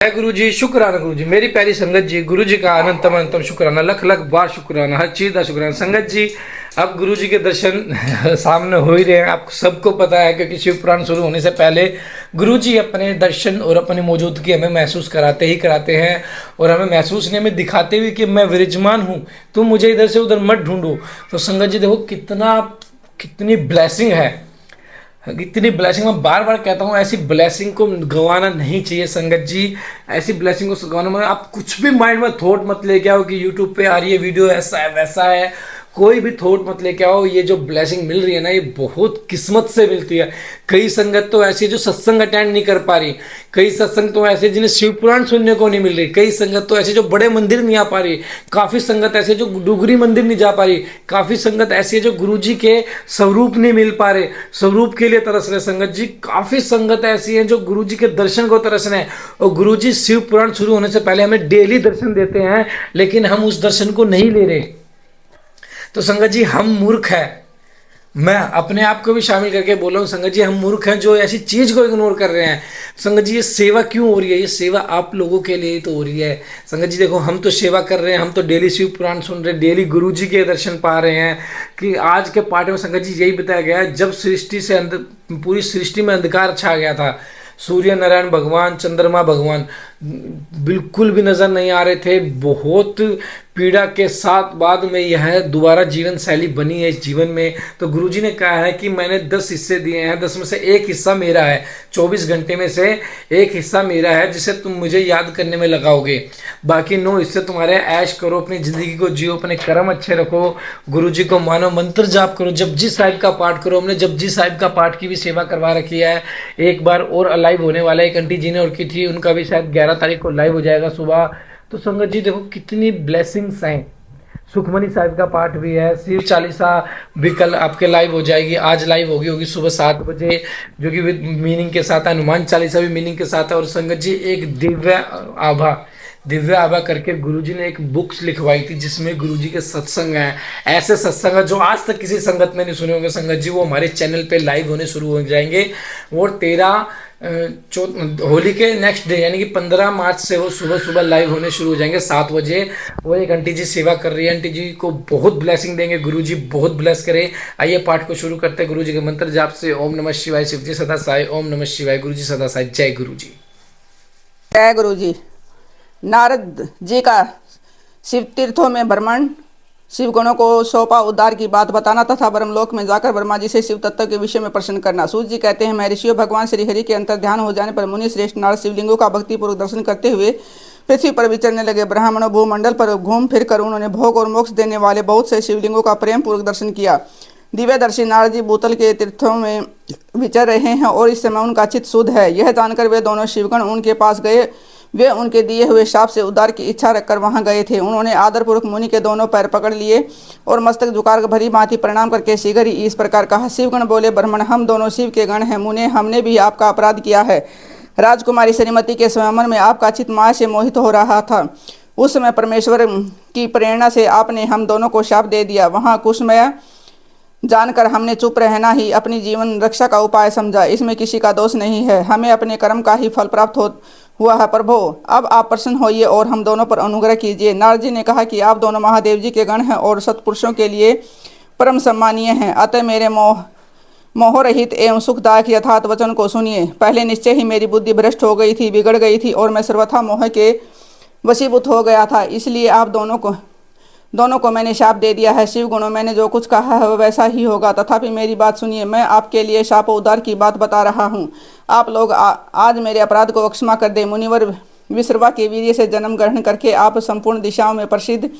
जय गुरु जी, शुक्राना गुरु जी, मेरी प्यारी संगत जी, गुरु जी का अनंतम अनंतम शुक्राना, लख लख बार शुक्राना, हर चीज़ का शुक्राना। संगत जी, अब गुरु जी के दर्शन सामने हो ही रहे हैं, आपको सबको पता है, क्योंकि शिव पुराण शुरू होने से पहले गुरु जी अपने दर्शन और अपनी मौजूदगी हमें महसूस कराते ही कराते हैं, और हमें महसूस नहीं, हमें दिखाते हुए कि मैं विराजमान हूँ, तुम मुझे इधर से उधर मत ढूंढो। तो संगत जी देखो कितनी ब्लेसिंग है, इतनी ब्लेसिंग मैं बार बार कहता हूँ, ऐसी ब्लेसिंग को गंवाना नहीं चाहिए संगत जी। ऐसी ब्लेसिंग को गंवाना में आप कुछ भी माइंड में थॉट मत लेके आओ कि यूट्यूब पे आ रही है वीडियो ऐसा है वैसा है, कोई भी थॉट मत लेके आओ। ये जो ब्लेसिंग मिल रही है ना, ये बहुत किस्मत से मिलती है। कई संगत तो ऐसी है जो सत्संग अटेंड नहीं कर पा रही, कई सत्संग तो ऐसे जिन्हें शिव पुराण सुनने को नहीं मिल रही, कई संगत तो ऐसे जो बड़े मंदिर नहीं आ पा रही, काफ़ी संगत ऐसे जो डुगरी मंदिर नहीं जा पा रही, काफ़ी संगत ऐसी है जो गुरु जी के स्वरूप नहीं मिल पा रहे, स्वरूप के लिए तरस रहे। संगत जी काफ़ी संगत ऐसी है जो गुरु जी के दर्शन को तरस रहे हैं, और गुरु जी शिव पुराण शुरू होने से पहले हमें डेली दर्शन देते हैं, लेकिन हम उस दर्शन को नहीं ले रहे। तो संगत जी हम मूर्ख हैं, मैं अपने आप को भी शामिल करके बोल रहा हूँ संगत जी, हम मूर्ख हैं जो ऐसी चीज़ को इग्नोर कर रहे हैं। संगत जी ये सेवा क्यों हो रही है? ये सेवा आप लोगों के लिए ही तो हो रही है। संगत जी देखो, हम तो सेवा कर रहे हैं, हम तो डेली शिव पुराण सुन रहे हैं, डेली गुरु जी के दर्शन पा रहे हैं। कि आज के पाठ में संगत जी यही बताया गया है, जब सृष्टि से पूरी सृष्टि में अंधकार छा गया था, सूर्य नारायण भगवान, चंद्रमा भगवान बिल्कुल भी नज़र नहीं आ रहे थे, बहुत पीड़ा के साथ बाद में यह दोबारा जीवन शैली बनी है इस जीवन में। तो गुरुजी ने कहा है कि मैंने 10 हिस्से दिए हैं, 10 में से एक हिस्सा मेरा है, 24 घंटे में से एक हिस्सा मेरा है जिसे तुम मुझे याद करने में लगाओगे, बाकी 9 हिस्से तुम्हारे। ऐश करो, अपनी ज़िंदगी को जियो, अपने कर्म अच्छे रखो, गुरुजी को मानो, मंत्र जाप करो, जपजी साहिब का पाठ करो। हमने जपजी साहिब का पाठ की भी सेवा करवा रखी है, एक बार और लाइव होने वाला है, एक आंटी जी ने और की थी, उनका भी शायद 11 तारीख को लाइव हो जाएगा सुबह। तो संगत जी देखो कितनी ब्लेसिंग्स हैं। सुखमनी साहिब का पाठ भी है, शिव चालीसा भी कल आपके लाइव हो जाएगी, आज लाइव होगी सुबह 7 बजे, जो कि विद मीनिंग के साथ है। हनुमान चालीसा भी मीनिंग के साथ है। और संगत जी एक दिव्य आभा करके गुरुजी ने एक बुक्स लिखवाई थी, जिसमें गुरुजी के सत्संग हैं, ऐसे सत्संग हैं जो आज तक किसी संगत में नहीं सुने होंगे संगत जी, वो हमारे चैनल पे लाइव होने शुरू हो जाएंगे। और 13 होली के नेक्स्ट डे यानी कि 15 मार्च से वो सुबह सुबह लाइव होने शुरू हो जाएंगे 7 बजे। वो एक आंटी जी सेवा कर रही है, आंटी जी को बहुत ब्लेसिंग देंगे, गुरु जी बहुत ब्लेस करे। आइए पाठ को शुरू करते हैं गुरु जी के मंत्र जाप से। ओम नमः शिवाय, शिव जी सदा साई, ओम नमः शिवाय, गुरु जी सदा साई, जय गुरु जी। जय गुरु जी। नारद जी का शिव तीर्थों में भ्रमण, शिव गणों को सौंपा उद्धार की बात बताना तथा ब्रह्मलोक में जाकर ब्रह्मा जी से शिव तत्व के विषय में प्रश्न करना। सूत जी कहते हैं, महर्षियों, भगवान श्री हरि के अंतर ध्यान हो जाने पर मुनि श्रेष्ठ नारद शिवलिंगों का भक्तिपूर्वक दर्शन करते हुए पृथ्वी पर विचरने लगे। ब्राह्मणों भूमंडल पर घूम फिर कर उन्होंने भोग और मोक्ष देने वाले बहुत से शिवलिंगों का प्रेम पूर्वक दर्शन किया। दिव्यदर्शी नारद जी भूतल के तीर्थों में विचर रहे हैं और इस समय उनका चित्त शुद्ध है। यह जानकर वे दोनों शिवगण उनके पास गए। वे उनके दिए हुए शाप से उद्धार की इच्छा रखकर वहां गए थे। उन्होंने आदरपूर्वक मुनि के दोनों पैर पकड़ लिए और मस्तक झुकाकर भरी भांति प्रणाम करके शीघ्र ही इस प्रकार कहा। शिवगण बोले, ब्राह्मण, हम दोनों शिव के गण हैं। मुने, हमने भी आपका अपराध किया है। राजकुमारी श्रीमती के स्वयंवर में आपका चित्त माया से मोहित हो रहा था। उस समय परमेश्वर की प्रेरणा से आपने हम दोनों को शाप दे दिया। वहाँ कुसुमय जानकर हमने चुप रहना ही अपनी जीवन रक्षा का उपाय समझा। इसमें किसी का दोष नहीं है, हमें अपने कर्म का ही फल प्राप्त हुआ है। प्रभु, अब आप प्रसन्न होइए और हम दोनों पर अनुग्रह कीजिए। नारद जी ने कहा कि आप दोनों महादेव जी के गण हैं और सत्पुरुषों के लिए परम सम्मानीय हैं, अतः मेरे मोहरहित एवं सुखदायक यथार्थ वचन को सुनिए। पहले निश्चय ही मेरी बुद्धि भ्रष्ट हो गई थी, बिगड़ गई थी और मैं सर्वथा मोह के वशीभूत हो गया था, इसलिए आप दोनों को मैंने शाप दे दिया है। शिव गुणों, मैंने जो कुछ कहा है वैसा ही होगा, तथापि मेरी बात सुनिए। मैं आपके लिए शाप उद्धार की बात बता रहा हूँ। आप लोग आज मेरे अपराध को क्षमा कर दे। मुनिवर विश्रवा के वीर्य से जन्म ग्रहण करके आप संपूर्ण दिशाओं में प्रसिद्ध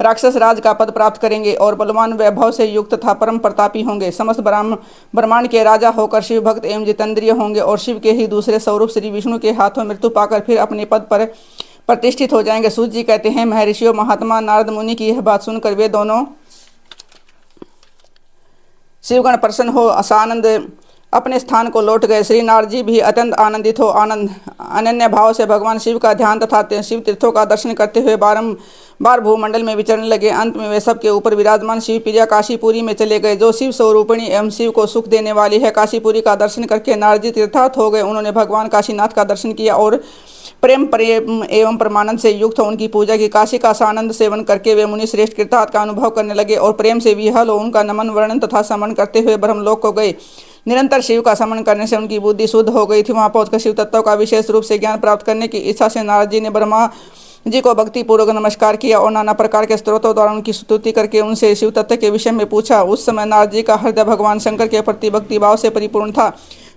राक्षस राज का पद प्राप्त करेंगे और बलवान वैभव से युक्त तथा परम प्रतापी होंगे। समस्त ब्रह्मांड के राजा होकर शिव भक्त एवं जितेंद्रिय होंगे और शिव के ही दूसरे स्वरूप श्री विष्णु के हाथों मृत्यु पाकर फिर अपने पद पर प्रतिष्ठित हो जाएंगे। सूत जी कहते हैं, महर्षियों, महात्मा नारद मुनि की यह बात सुनकर वे दोनों शिवगण प्रसन्न हो सानंद अपने स्थान को लौट गए। श्री नारद जी भी अत्यंत आनंदित हो अनन्य भाव से भगवान शिव का ध्यान तथा शिव तीर्थों का दर्शन करते हुए बारंबार भूमंडल में विचरने लगे। अंत में वे सब के ऊपर विराजमान शिव प्रिया काशीपुरी में चले गए, जो शिव स्वरूपिणी एवं शिव को सुख देने वाली है। काशीपुरी का दर्शन करके नारद जी तीर्थार्थ हो गए। उन्होंने भगवान काशीनाथ का दर्शन किया और प्रेम एवं परमानंद से युक्त हो उनकी पूजा की। काशी का सानंद सेवन करके वे मुनि श्रेष्ठ कृतार्थ का अनुभव करने लगे और प्रेम से विहल हो उनका नमन वर्णन तथा समन करते हुए ब्रह्मलोक को गए। निरंतर शिव का समन करने से उनकी बुद्धि शुद्ध हो गई थी। वहां पहुंचकर शिव तत्व का विशेष रूप से ज्ञान प्राप्त करने की इच्छा से नारद जी ने ब्रह्मा जी को भक्ति पूर्वक नमस्कार किया और नाना प्रकार के स्त्रोतों द्वारा उनकी स्तुति करके उनसे शिव तत्व के विषय में पूछा। उस समय नारद जी का हृदय भगवान शंकर के प्रति भक्ति भाव से परिपूर्ण था।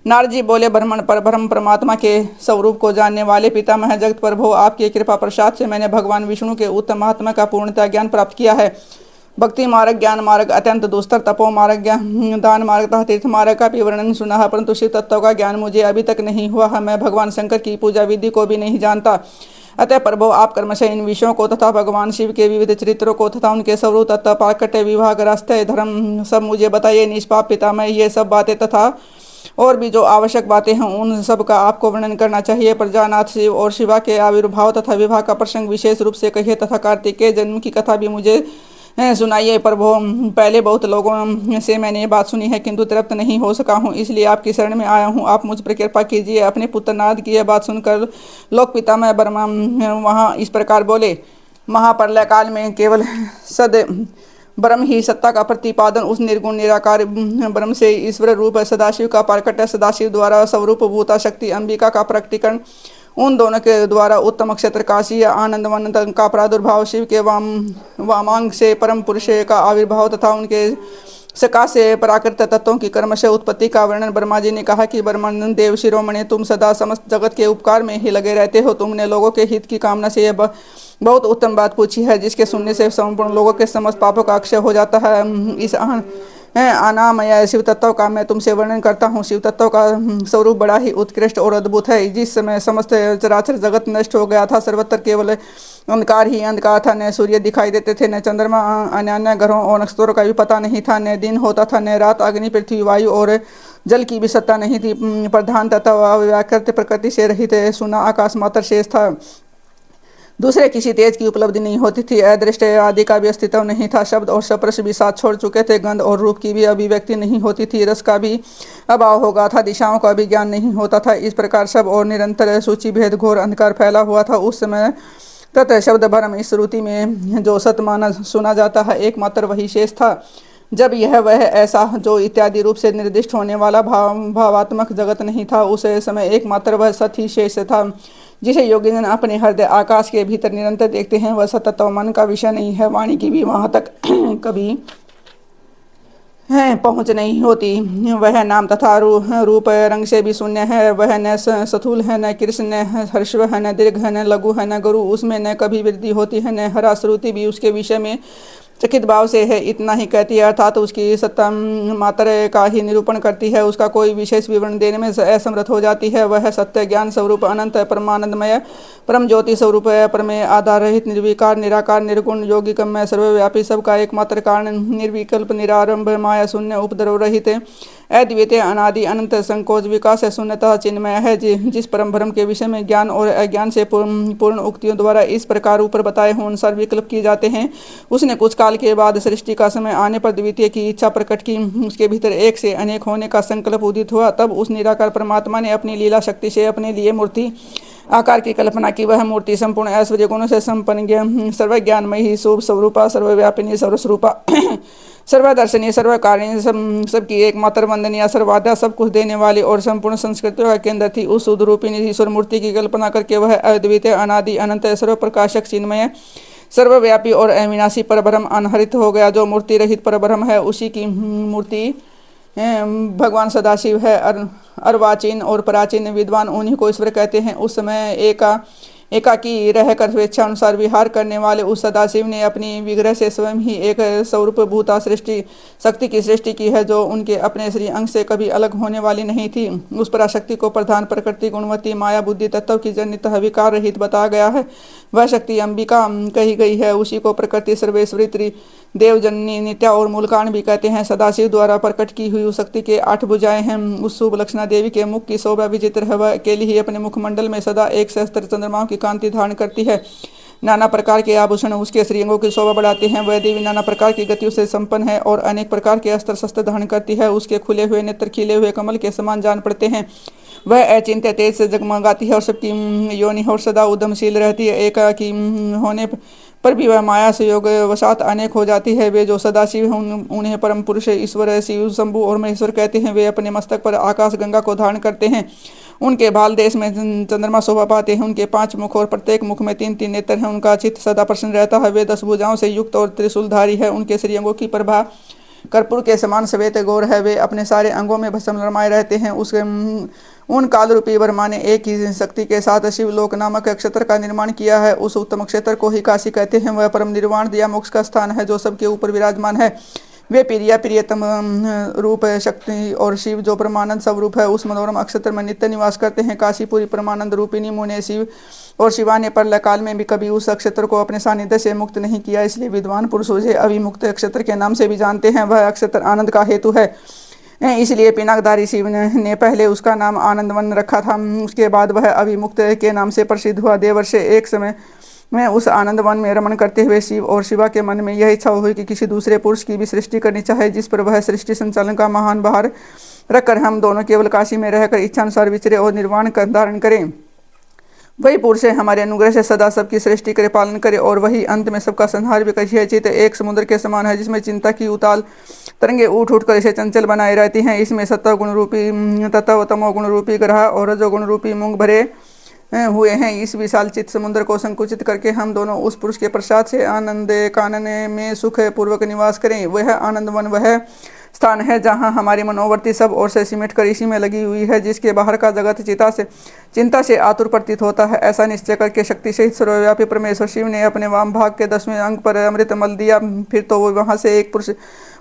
नारद जी बोले, ब्रह्मण पर ब्रह्म परमात्मा के स्वरूप को जानने वाले पितामह जगत प्रभु, आपकी कृपा प्रसाद से मैंने भगवान विष्णु के उत्तम महात्मा का पूर्णतः ज्ञान प्राप्त किया है। भक्ति मार्ग, ज्ञान मार्ग, अत्यंत दुस्तर, तपो मार्ग, दान मार्ग तथा तीर्थ मार्ग का भी वर्णन सुना है, परंतु शिव तत्व का ज्ञान मुझे अभी तक नहीं हुआ है। मैं भगवान शंकर की पूजा विधि को भी नहीं जानता। अतः प्रभु, आप क्रमशः इन विषयों को तथा भगवान शिव के विविध चरित्रों को तथा उनके स्वरूप तत्व, पाकट्य, विवाह, रास्ते, धर्म सब मुझे बताइए। निष्पाप पितामह, ये सब बातें तथा और भी जो आवश्यक बातें हैं उन सब का आपको वर्णन करना चाहिए। प्रजानाथ शिव और शिवा के आविर्भाव तथा विवाह का प्रसंग विशेष रूप से कहिए तथा कार्तिकेय जन्म की कथा भी मुझे सुनाइए। प्रभु, पहले बहुत लोगों से मैंने ये बात सुनी है किंतु तृप्त नहीं हो सका हूँ, इसलिए आपकी शरण में आया हूँ। आप मुझ पर कृपा कीजिए। अपने पुत्र नारद की यह बात सुनकर लोक पितामह ब्रह्मा वहाँ इस प्रकार बोले, महाप्रलय काल में केवल सद ब्रह्म ही सत्ता का प्रतिपादन उस निर्गुण निराकार ब्रह्म से ईश्वर रूप सदाशिव का प्रकट, सदाशिव द्वारा स्वरूप भूता शक्ति अंबिका का प्रकटीकरण, उन दोनों के द्वारा उत्तम नक्षत्र काशी या आनंदवन का प्रादुर्भाव, शिव के वामांग से परम पुरुष का आविर्भाव तथा उनके सका से प्राकृत तत्वों की कर्मशः उत्पत्ति का वर्णन। ब्रह्मा जी ने कहा कि ब्रह्मानंद देव शिरोमणि, तुम सदा समस्त जगत के उपकार में ही लगे रहते हो। तुमने लोगों के हित की कामना से यह बहुत उत्तम बात पूछी है, जिसके सुनने से संपूर्ण लोगों के समस्त पापों का अक्षय हो जाता है। इस अनामय शिव तत्व का मैं तुमसे वर्णन करता हूँ। शिव तत्व का स्वरूप बड़ा ही उत्कृष्ट और अद्भुत है। जिस समय समस्त चराचर जगत नष्ट हो गया था, सर्वत्र केवल अंधकार ही अंधकार था। न सूर्य दिखाई देते थे, न चंद्रमा, अन्य ग्रहों और नक्षत्रों का भी पता नहीं था। न दिन होता था, न रात। अग्नि, पृथ्वी, वायु और जल की भी सत्ता नहीं थी। प्रधान तत्व अव्याकृत प्रकृति से रहित सुना आकाश मात्र शेष था। दूसरे किसी तेज की उपलब्धि नहीं होती थी। अदृष्ट आदि का भी अस्तित्व नहीं था। शब्द और स्पर्श भी साथ छोड़ चुके थे। गंध और रूप की भी अभिव्यक्ति नहीं होती थी। रस का भी अभाव हो गया था। दिशाओं का भी ज्ञान नहीं होता था। इस प्रकार सब और निरंतर सूची भेद घोर अंधकार फैला हुआ था। उस समय तत् शब्द भरम इस श्रुति में जो सतमाना सुना जाता है, एकमात्र वही शेष था। जब यह वह ऐसा जो इत्यादि रूप से निर्दिष्ट होने वाला भावात्मक जगत नहीं था, उस समय एकमात्र वह सत ही शेष था, जिसे योगीजन अपने हृदय आकाश के भीतर निरंतर देखते हैं। वह सतत्व मन का विषय नहीं है। वाणी की भी वहाँ तक कभी पहुँच नहीं होती। वह नाम तथा रूप रंग से भी शून्य है। वह न स्थूल है, न कृष्ण, न हर्षव है, न दीर्घ है, न लघु है, न गुरु। उसमें न कभी वृद्धि होती है, न हरा। श्रुति भी उसके विषय में चकित भाव से है, इतना ही कहती है, अर्थात उसकी सत्ता मात्र का ही निरूपण करती है। उसका कोई विशेष विवरण देने में असमर्थ हो जाती है। वह सत्य ज्ञान स्वरूप अनंत परमानंदमय परम ज्योति स्वरूप है। परमेय आधार रहित, निर्विकार, निराकार, निर्गुण, योगिकमय, सर्वव्यापी, सबका एकमात्र कारण, निर्विकल्प, निरारंभ, माया शून्य, उपद्रव रहित, अद्वितीय, अनादि, अनंत, संकोच, विकास शून्यतः चिन्मय है। जिस परम भ्रम के विषय में ज्ञान और अज्ञान से पूर्ण उक्तियों द्वारा इस प्रकार ऊपर बताए हुए अनुसार विकल्प किए जाते हैं, उसने कुछ काल के बाद सृष्टि का समय आने पर द्वितीय की इच्छा प्रकट की। उसके भीतर एक से अनेक होने का संकल्प उदित हुआ। तब उस निराकार परमात्मा ने अपनी लीला शक्ति से अपने लिए मूर्ति आकार की कल्पना की। वह मूर्ति संपूर्ण ऐश्वर्य गुणों से संपन्न, सर्वज्ञानमयी, शुभ स्वरूपा, सर्वव्यापिनी, सर्वस्वरूपा, सर्वदर्शनीय, सर्वकारिणी, सबकी एकमात्र वंदनीय, सर्वाद्या, सब कुछ देने वाली और संपूर्ण संस्कृतियों का केंद्र थी। उस शुद्धरूपिणी ईश्वर मूर्ति की कल्पना करके वह अद्वितीय, अनादि, अनंत, सर्वप्रकाशक, चिन्मय, सर्वव्यापी और अविनाशी परब्रह्म अनहरित हो गया। जो मूर्ति रहित परब्रह्म है, उसी की मूर्ति भगवान सदाशिव है। अर्वाचीन और प्राचीन विद्वान उन्हीं को ईश्वर कहते हैं। उस समय एकाकी रहकर स्वेच्छा अनुसार विहार करने वाले उस सदाशिव ने अपनी विग्रह से स्वयं ही एक स्वरूप भूता सृष्टि शक्ति की सृष्टि की है, जो उनके अपने श्री अंग से कभी अलग होने वाली नहीं थी। उस पराशक्ति को प्रधान प्रकृति, गुणवती, माया, बुद्धि तत्व की जनितः विकार रहित बताया गया है। वह शक्ति अंबिका कही गई है। उसी को प्रकृति, सर्वेश्वरी, देवजननी, नित्या और मूलकांड भी कहते हैं। सदाशिव द्वारा प्रकट की हुई उस शक्ति के 8 भुजाएं हैं। उस शुभ लक्षणा देवी के मुख की शोभा विचित्र है। वह अकेली ही अपने मुखमंडल में सदा 1 सहस्त्र चंद्रमाओं की कांति धारण करती है। नाना प्रकार के आभूषण उसके श्रीअंगों की शोभा बढ़ाते हैं। वह देवी नाना प्रकार की गतियों से संपन्न है और अनेक प्रकार के अस्त्र शस्त्र धारण करती है। उसके खुले हुए नेत्र खिले हुए कमल के समान जान पड़ते हैं। वह अचिंत्य तेज से जगमगाती है और सबकी योनि और सदा उद्यमशील रहती है। एकाकी होने पर भी वह माया से योग वशात अनेक हो जाती है। वे जो सदाशिव हैं उन्हें परम पुरुष ईश्वर शिव शंभु और महेश्वर कहते हैं। वे अपने मस्तक पर आकाश गंगा को धारण करते हैं। उनके बाल देश में चंद्रमा शोभा पाते हैं। उनके 5 मुख और प्रत्येक मुख में 3-3 नेत्र हैं। उनका चित्त सदा प्रसन्न रहता है। वे 10 भुजाओं से युक्त और त्रिशूलधारी है। उनके श्रीअंगों की प्रभा कर्पूर के समान श्वेत गौर है। वे अपने सारे अंगों में भस्म रमाए रहते हैं। उसके उन काल रूपी वर्मा ने एक ही शक्ति के साथ शिवलोक नामक क्षेत्र का निर्माण किया है। उस उत्तम क्षेत्र को ही काशी कहते हैं। वह परम निर्वाण या मोक्ष का स्थान है जो सबके ऊपर विराजमान है। वे प्रियतम रूप शक्ति और शिव जो परमानंद स्वरूप है उस मनोरम अक्षत्र में नित्य निवास करते हैं। काशीपुरी परमानंद रूपिणी मुने शिव और शिवा ने प्रलय काल में भी कभी उस अक्षत्र को अपने सानिध्य से मुक्त नहीं किया, इसलिए विद्वान पुरुष उसे अविमुक्त अक्षत्र के नाम से भी जानते हैं। वह अक्षत्र आनंद का हेतु है, इसलिए पिनाकधारी शिव ने पहले उसका नाम आनंदवन रखा था। उसके बाद वह अविमुक्त के नाम से प्रसिद्ध हुआ। देवर्षि एक समय में उस आनंद वन में रमण करते हुए शिव और शिवा के मन में यह इच्छा हुई कि किसी दूसरे पुरुष की भी सृष्टि करनी चाहिए, जिस पर वह सृष्टि संचालन का महान भार रखकर हम दोनों केवल काशी में रहकर इच्छानुसार विचरे और निर्वाण का धारण करें। वही पुरुष हमारे अनुग्रह से सदा सबकी सृष्टि करे, पालन करे और वही अंत में सबका संहार भी करे। चित्त एक समुद्र के समान है जिसमें चिंता की उताल तरंगे उठ उठ कर इसे चंचल बनाए रहती हैं। इसमें सत्व गुण रूपी तत्व, तमो गुण रूपी ग्रह और रजोगुण रूपी मूंग भरे हुए हैं। इस विशाल चित्त समुद्र को संकुचित करके हम दोनों उस पुरुष के प्रसाद से आनंद कानन में सुख पूर्वक निवास करें। वह आनंद वन वह स्थान है जहाँ हमारी मनोवर्ती सब ओर से सिमट कर इसी में लगी हुई है, जिसके बाहर का जगत चिंता से आतुर प्रतीत होता है। ऐसा निश्चय करके शक्ति सहित सर्वव्यापी परमेश्वर शिव ने अपने वाम भाग के 10वें अंग पर अमृत मल दिया। फिर तो वो वहाँ से एक पुरुष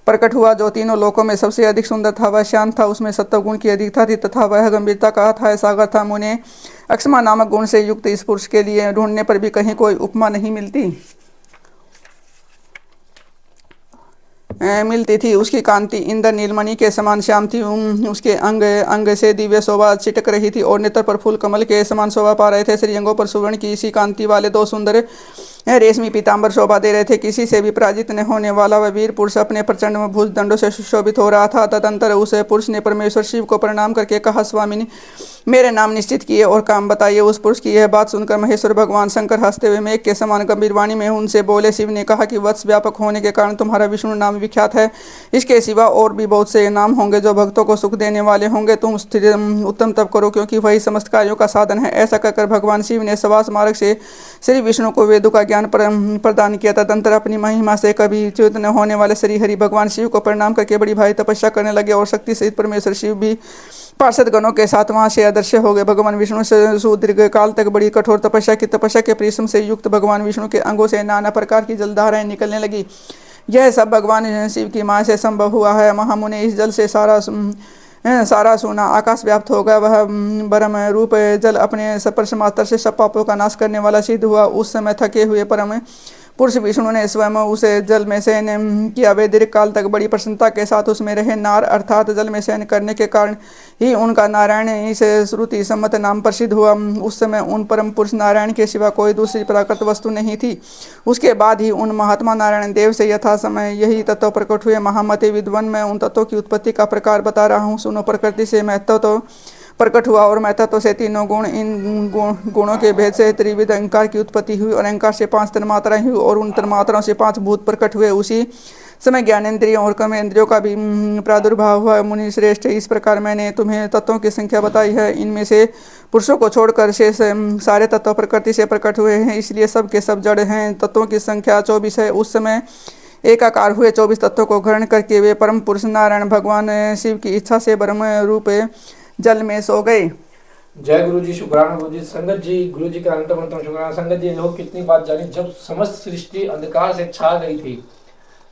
प्रकट हुआ जो तीनों लोकों में सबसे अधिक सुंदर था। वह शांत था, उसमें सत्व गुण की अधिकता थी तथा वह गंभीरता का अथाह सागर था। मुने अक्षमा नामक गुण से युक्त इस पुरुष के लिए ढूंढने पर भी कहीं कोई उपमा नहीं मिलती थी। उसकी कांति इंद्र नीलमणि के समान श्याम थी। उसके अंग अंग से दिव्य शोभा छिटक रही थी और नेत्र पर फूल कमल के समान शोभा पा रहे थे। श्रीअंगों पर सुवर्ण की इसी कांति वाले 2 सुंदर रेशमी पीताम्बर शोभा दे रहे थे। किसी से भी पराजित न होने वाला वह वीर पुरुष अपने प्रचंड भुज दंडों से सुशोभित हो रहा था। तदंतर उस पुरुष ने परमेश्वर शिव को प्रणाम करके कहा, स्वामिनी मेरे नाम निश्चित किए और काम बताइए। उस पुरुष की यह बात सुनकर महेश्वर भगवान शंकर हंसते हुए मेघ के समान गंभीर वाणी में उनसे बोले। शिव ने कहा कि वत्स व्यापक होने के कारण तुम्हारा विष्णु नाम विख्यात है। इसके सिवा और भी बहुत से नाम होंगे जो भक्तों को सुख देने वाले होंगे। तुम स्थिर उत्तम तप करो क्योंकि वही समस्त कार्यों का साधन है। ऐसा कहकर भगवान शिव ने सवास मार्ग से श्री विष्णु को वेदों का ज्ञान प्रदान किया। तदंतर अपनी महिमा से कभी च्युत न होने वाले श्री हरि भगवान शिव को प्रणाम करके बड़ी भारी तपस्या करने लगे और शक्ति सहित परमेश्वर शिव भी पार्षद गणों के साथ वहां से अदृश्य हो गए। भगवान विष्णु से सुदीर्घ काल तक बड़ी कठोर तपस्या की। तपस्या के परिश्रम से युक्त भगवान विष्णु के अंगों से नाना प्रकार की जलधाराएं निकलने लगी। यह सब भगवान शिव की माया से संभव हुआ है। महामुनि इस जल से सारा सोना आकाश व्याप्त हो गया। वह परम रूप जल अपने स्पर्श मात्र से सब पापों का नाश करने वाला सिद्ध हुआ। उस समय थके हुए परम पुरुष विष्णु ने स्वयं उसे जल में शयन किया। वे दीर्घ काल तक बड़ी प्रसन्नता के साथ उसमें रहे। नार अर्थात जल में शयन करने के कारण ही उनका नारायण इस श्रुति सम्मत नाम प्रसिद्ध हुआ। उस समय उन परम पुरुष नारायण के सिवा कोई दूसरी प्राकृत वस्तु नहीं थी। उसके बाद ही उन महात्मा नारायण देव से यथा समय यही तत्व प्रकट हुए। महामते विद्वान मैं उन तत्वों की उत्पत्ति का प्रकार बता रहा हूँ। सुनो, प्रकृति से महत्व तो प्रकट हुआ और महत्व से तीनों गुण। इन गुणों के भेद से त्रिविध अहंकार की उत्पत्ति हुई और अहंकार से 5 तन्मात्राएं हुई और उन तन्मात्राओं से 5 भूत प्रकट हुए। उसी समय ज्ञानेंद्रियों और कर्मेंद्रियों का भी प्रादुर्भाव हुआ। मुनि श्रेष्ठ, इस प्रकार मैंने तुम्हें तत्वों की संख्या बताई है। इनमें से पुरुषों को छोड़कर शेष सारे तत्व प्रकृति से प्रकट हुए हैं, इसलिए सब के सब जड़ हैं। तत्वों की संख्या 24 है। उस समय एकाकार हुए 24 तत्वों को ग्रहण करके वे परम पुरुष नारायण भगवान शिव की इच्छा से ब्रह्म रूप जल में सो गए। जय गुरु जी, शुक्राना गुरु जी, संगत जी, गुरु जी का अंतम शुक्राना। संगत जी, लोग कितनी बात जानी। जब समस्त सृष्टि अंधकार से छा गई थी,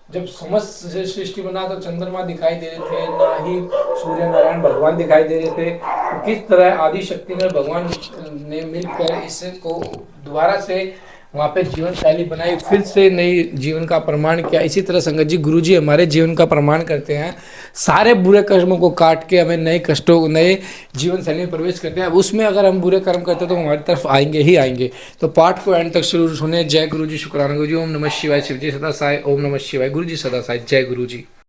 जब समस्त सृष्टि बना तो चंद्रमा दिखाई दे रहे थे, ना ही सूर्य नारायण भगवान दिखाई दे रहे थे। तो किस तरह आदि शक्ति में भगवान ने मिलकर इसको दोबारा से वहाँ पे जीवन शैली बनाई, फिर से नई जीवन का प्रमाण किया। इसी तरह संगत जी, गुरु जी हमारे जीवन का प्रमाण करते हैं। सारे बुरे कर्मों को काट के हमें नए कष्टों, नए जीवन शैली में प्रवेश करते हैं। उसमें अगर हम बुरे कर्म करते हैं तो हमारी तरफ आएंगे ही आएंगे। तो पाठ को एंड तक शुरू सुने। जय गुरु जी, शुक्राना गुरु जी। ओम नमः शिवाय। शिव जी सदा साई। ओम नमः शिवाय। गुरु जी सदा साई। जय गुरु जी।